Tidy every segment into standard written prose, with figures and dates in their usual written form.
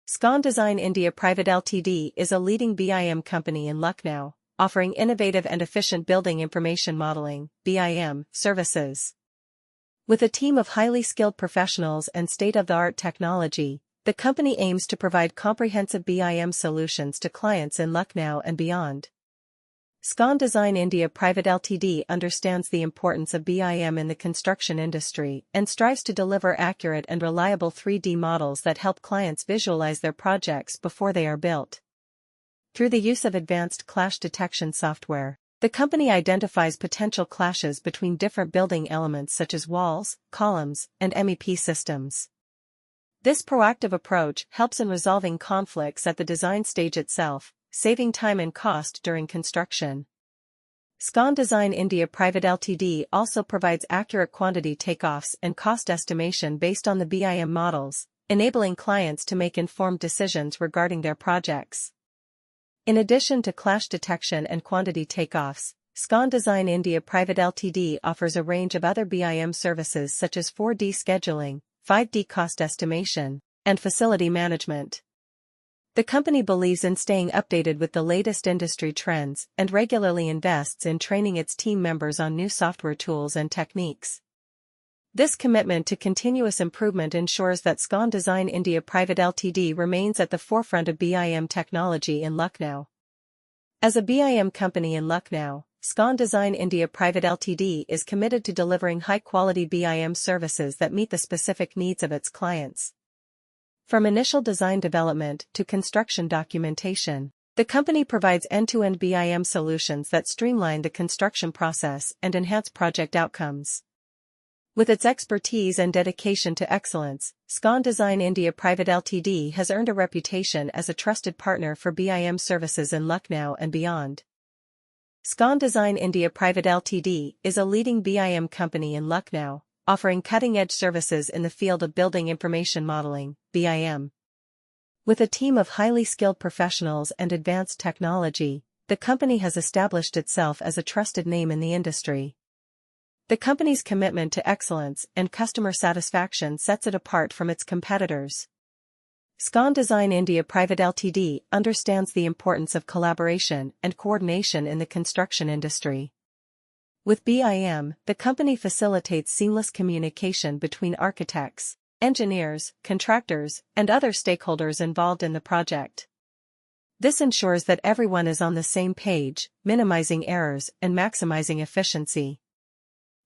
Scon Design India Pvt Ltd is a leading BIM company in Lucknow, offering innovative and efficient building information modeling (BIM) services. With a team of highly skilled professionals and state-of-the-art technology, the company aims to provide comprehensive BIM solutions to clients in Lucknow and beyond. Scon Design India Pvt Ltd understands the importance of BIM in the construction industry and strives to deliver accurate and reliable 3D models that help clients visualize their projects before they are built. Through the use of advanced clash detection software, the company identifies potential clashes between different building elements such as walls, columns, and MEP systems. This proactive approach helps in resolving conflicts at the design stage itself, saving time and cost during construction. Scon Design India Pvt Ltd also provides accurate quantity takeoffs and cost estimation based on the BIM models, enabling clients to make informed decisions regarding their projects. In addition to clash detection and quantity takeoffs, Scon Design India Pvt Ltd offers a range of other BIM services such as 4D scheduling, 5D cost estimation, and facility management. The company believes in staying updated with the latest industry trends and regularly invests in training its team members on new software tools and techniques. This commitment to continuous improvement ensures that Scon Design India Pvt Ltd remains at the forefront of BIM technology in Lucknow. As a BIM company in Lucknow, Scon Design India Pvt Ltd is committed to delivering high-quality BIM services that meet the specific needs of its clients. From initial design development to construction documentation, the company provides end-to-end BIM solutions that streamline the construction process and enhance project outcomes. With its expertise and dedication to excellence, Scon Design India Pvt Ltd has earned a reputation as a trusted partner for BIM services in Lucknow and beyond. Scon Design India Pvt Ltd is a leading BIM company in Lucknow, offering cutting-edge services in the field of building information modeling, BIM. With a team of highly skilled professionals and advanced technology, the company has established itself as a trusted name in the industry. The company's commitment to excellence and customer satisfaction sets it apart from its competitors. Scon Design India Pvt Ltd understands the importance of collaboration and coordination in the construction industry. With BIM, the company facilitates seamless communication between architects, engineers, contractors, and other stakeholders involved in the project. This ensures that everyone is on the same page, minimizing errors and maximizing efficiency.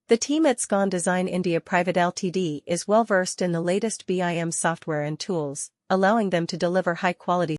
The team at Scon Design India Pvt Ltd is well versed in the latest BIM software and tools, allowing them to deliver high-quality